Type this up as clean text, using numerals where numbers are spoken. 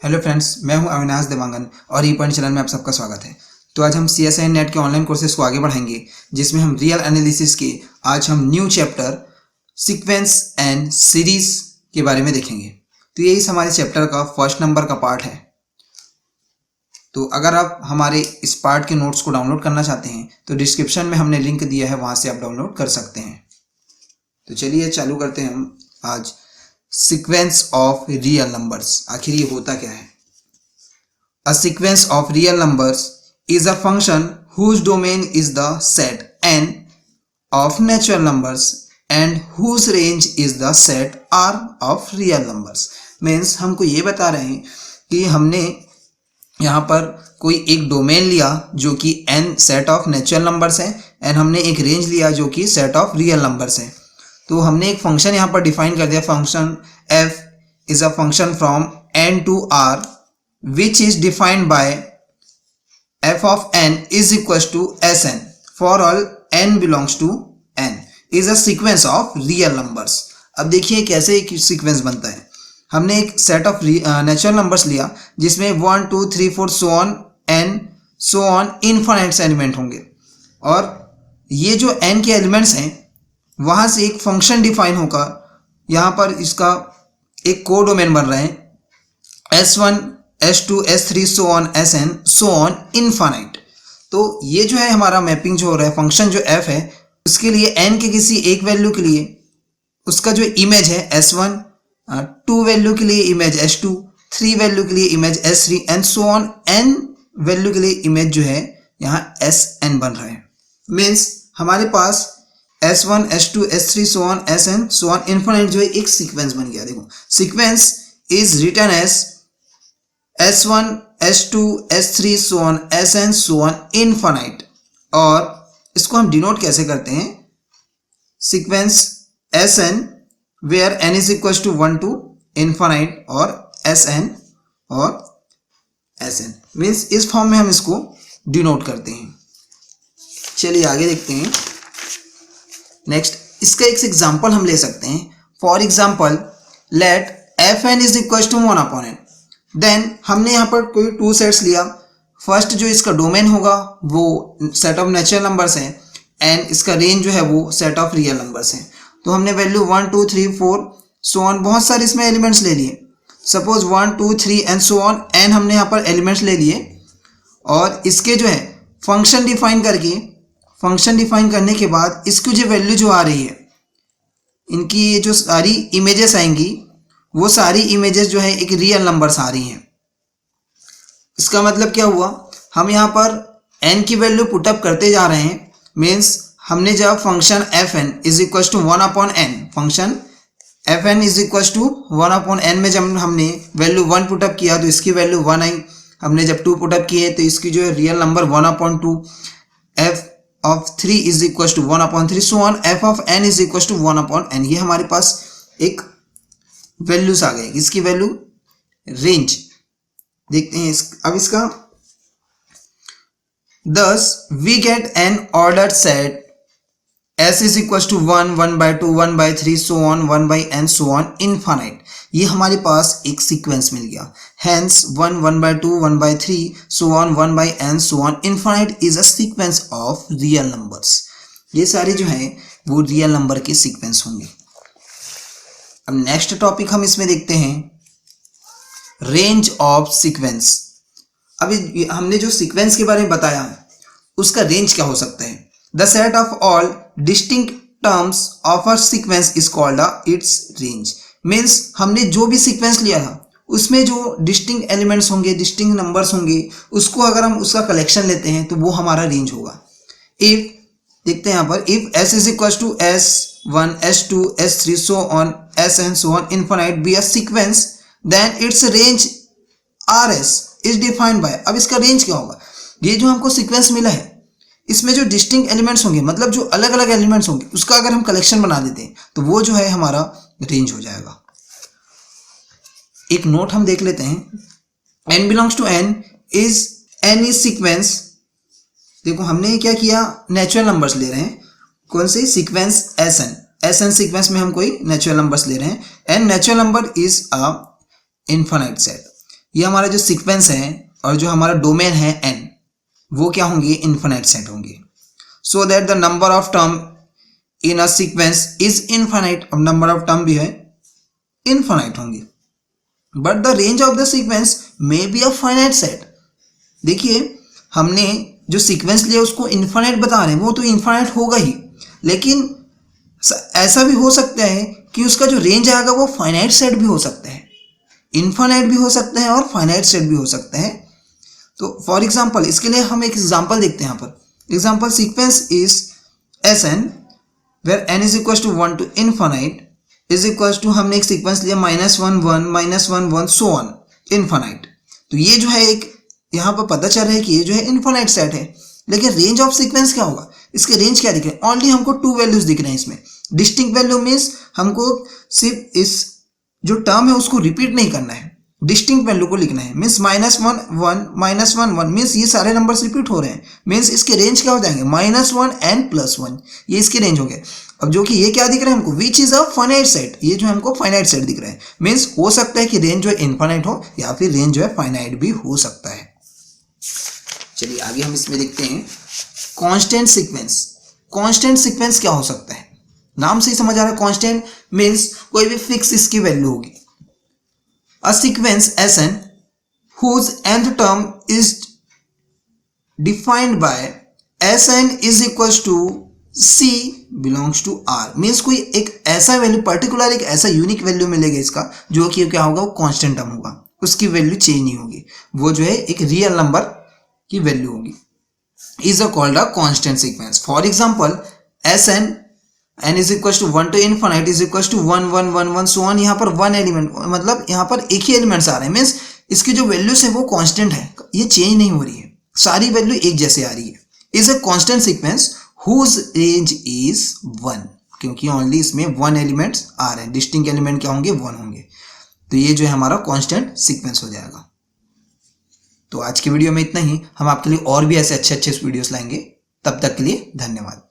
Hello friends, मैं हूं अविनाश देवांगन और ई पॉइंट चैनल में आप सबका स्वागत है। तो आज हम CSIR नेट के ऑनलाइन कोर्सेज को आगे बढ़ाएंगे, जिसमें हम रियल एनालिसिस के आज हम new chapter sequence and series के बारे में देखेंगे। तो यही हमारे चैप्टर का फर्स्ट नंबर का पार्ट है। तो अगर आप हमारे इस पार्ट के नोट्स को डाउनलोड करना चाहते हैं तो डिस्क्रिप्शन में हमने लिंक दिया है, वहाँ से आप डाउनलोड कर सकते हैं। तो चलिए चालू करते हैं हम आज सीक्वेंस ऑफ रियल नंबर्स। आखिर ये होता क्या है? A sequence of real numbers is a function whose domain is the set n of natural numbers and whose range is the set r of real numbers। Means हमको ये बता रहे हैं कि हमने यहाँ पर कोई एक डोमेन लिया जो कि n set of natural numbers है एंड हमने एक रेंज लिया जो कि सेट ऑफ रियल नंबर्स है। तो हमने एक फंक्शन यहाँ पर डिफाइन कर दिया, function f is a function from n to r which is defined by f of n is equals to Sn for all n belongs to n is a sequence of real numbers। अब देखिए कैसे एक sequence बनता है। हमने एक set of natural numbers लिया जिसमें 1 2 3 4 so on n so on infinite element होंगे, और ये जो n के एलिमेंट्स हैं वहाँ से एक फंक्शन डिफाइन होगा। यहाँ पर इसका एक को डोमेन बन रहे हैं S1 S2 S3 so on Sn so on infinite. तो ये जो है हमारा मैपिंग जो हो रहा है, फंक्शन जो f है उसके लिए n के किसी एक वैल्यू के लिए उसका जो इमेज है S1, 2 वैल्यू के लिए इमेज S2, 3 वैल्यू के लिए image S3 and so on n value के लिए इमेज जो है यहाँ Sn बन रहा है। मीन्स हमारे पास S1 S2 S3 so on Sn so on infinite जो है एक सीक्वेंस बन गया। देखो sequence is written as S1 S2 S3 so on Sn so on infinite, और इसको हम डिनोट कैसे करते हैं? Sequence Sn where n is equals to 1 to infinite और Sn और Sn मीन्स इस फॉर्म में हम इसको डिनोट करते हैं। चलिए आगे देखते हैं। नेक्स्ट इसका एक एग्जांपल हम ले सकते हैं। For example let Fn is equals to 1 upon n। Then हमने यहाँ पर कोई टू सेट्स लिया। फर्स्ट जो इसका डोमेन होगा वो सेट ऑफ नेचुरल नंबर्स है एंड इसका रेंज जो है वो सेट ऑफ रियल नंबर्स है। तो हमने वैल्यू 1 2 3 4 सो ऑन बहुत सारे इसमें एलिमेंट्स ले लिए। Suppose 1 2 3 and so on an हमने यहाँ पर एलिमेंट्स ले लिए, और इसके जो है फंक्शन डिफाइन करने के बाद इसकी जो वैल्यू जो आ रही है, इनकी ये जो सारी इमेजेस आएंगी वो सारी इमेजेस जो है एक रियल नंबर्स आ रही हैं। इसका मतलब क्या हुआ? हम यहाँ पर n की वैल्यू पुटअप करते जा रहे हैं। मीन्स हमने जब function fn is equal to 1 upon n, function fn is equal to 1 upon n में जब हमने वैल्यू 1 पुटअप किया तो इसकी वैल्यू 1 आई। हमने जब 2 पुटअप किए तो इसकी जो है real number 1 upon 2, f of 3 is equal to 1 upon 3 so on f of n is equal to 1 upon n। ये हमारे पास एक वैल्यूज आ गए। इसकी वैल्यू रेंज देखते हैं अब इसका। thus we get an ordered set s is equals to 1 1 by 2 1 by 3 so on 1 by n so on infinite। ये हमारे पास एक सीक्वेंस मिल गया। hence 1 1 by 2 1 by 3 so on 1 by n so on infinite is a sequence of real numbers। ये सारे जो हैं वो real number के सीक्वेंस होंगे। अब नेक्स्ट टॉपिक हम इसमें देखते हैं रेंज ऑफ सीक्वेंस। अभी हमने जो सीक्वेंस के बारे में बताया उसका रेंज क्या हो सकता है? The set of all distinct terms of a sequence is called its range. Means हमने जो भी सीक्वेंस लिया था उसमें जो डिस्टिंक्ट एलिमेंट्स होंगे, डिस्टिंक्ट नंबर्स होंगे, उसको अगर हम उसका कलेक्शन लेते हैं तो वो हमारा रेंज होगा। इफ देखते हैं यहाँ पर, if s is equal to S1 S2 S3 so on Sn so on infinite be a sequence then its range Rs is defined by। अब इसका रेंज क्या होगा? ये जो हमको सीक्वेंस मिला है इसमें जो डिस्टिंक्ट एलिमेंट्स होंगे, मतलब जो अलग अलग एलिमेंट्स होंगे, उसका अगर हम कलेक्शन बना देते हैं तो वो जो है हमारा रेंज हो जाएगा। एक नोट हम देख लेते हैं। n belongs to n is any sequence। देखो हमने क्या किया, नेचुरल नंबर्स ले रहे हैं। कौन सी सीक्वेंस? Sn सीक्वेंस में हम कोई नेचुरल नंबर्स ले रहे हैं and natural number is a infinite set. ये हमारा जो सीक्वेंस है और जो हमारा डोमेन है n, वो क्या होंगे, इन्फिनिट सेट होंगे। So that the number of term in a sequence is infinite. अब नंबर ऑफ टर्म भी है इनफाइनाइट होंगे, but the range of the sequence may be a finite set. देखिए हमने जो सीक्वेंस लिया उसको इनफाइनाइट बता रहे हैं, वो तो इनफाइनाइट होगा ही, लेकिन ऐसा भी हो सकता है कि उसका जो रेंज आएगा वो फाइनाइट सेट भी हो सकता है, इनफाइनाइट भी हो सकता है और फाइनाइट सेट भी हो सकता है। तो फॉर एग्जांपल इसके लिए हम एक एग्जांपल देखते हैं। यहाँ पर example sequence is s n where n is equal to 1 to infinite is equal to, हमने एक सीक्वेंस लिया -1 1 -1 1 सो ऑन इनफाइनाइट। तो ये जो है एक यहाँ पर पता चल रहा है कि ये जो है इनफाइनाइट सेट है, लेकिन रेंज ऑफ सीक्वेंस क्या होगा, इसके रेंज क्या दिख रहे हैं, ओनली हमको 2 वैल्यूज दिख रहे हैं इसमें। डिस्टिंक्ट वैल्यू मीन्स हमको सिर्फ इस जो टर्म है उसको रिपीट नहीं करना है, डिस्टिंक्ट वैल्यू को लिखना है। मीन्स -1 1 -1 1 मीन्स ये सारे नंबर्स रिपीट हो रहे हैं, मीन्स इसके रेंज क्या हो जाएंगे -1 एंड +1, ये इसके रेंज हो गए। अब जो कि ये क्या दिख रहा है हमको, which is a finite set, ये जो हमको फाइनाइट सेट दिख रहा है, मीन्स हो सकता है कि रेंज जो है इनफाइनाइट हो या फिर रेंज जो है फाइनाइट भी हो सकता है। चलिए आगे हम इसमें देखते हैं कांस्टेंट सीक्वेंस। कांस्टेंट सीक्वेंस क्या हो सकता है, नाम से ही समझ आ रहा है, कांस्टेंट मीन्स कोई भी फिक्स इसकी वैल्यू होगी। A sequence Sn whose nth term is defined by Sn is equals to C belongs to R, means कोई एक ऐसा वैल्यू पर्टिकुलर, एक ऐसा यूनिक वैल्यू मिलेगा इसका जो कि क्या होगा, वो कांस्टेंट टर्म होगा, उसकी वैल्यू चेंज नहीं होगी, वो जो है एक रियल नंबर की वैल्यू होगी, is called a constant sequence. For example Sn n is equal to 1 to infinite is equal to 1 1 1 1 so on. यहाँ पर 1 एलिमेंट मतलब यहाँ पर एक ही एलिमेंट्स आ रहे हैं, मीन्स इसकी जो वैल्यूज है वो कांस्टेंट है, ये चेंज नहीं हो रही है, सारी वैल्यू एक जैसे आ रही है। Is a constant sequence whose range is 1, क्योंकि ओनली इसमें 1 एलिमेंट्स आ रहे हैं, डिस्टिंक्ट एलिमेंट क्या होंगे, 1 होंगे। तो ये जो है हमारा कांस्टेंट सीक्वेंस हो जाएगा। तो आज की वीडियो में इतना ही, हम आपके लिए और भी ऐसे अच्छे अच्छे वीडियोस लाएंगे। तब तक के लिए धन्यवाद।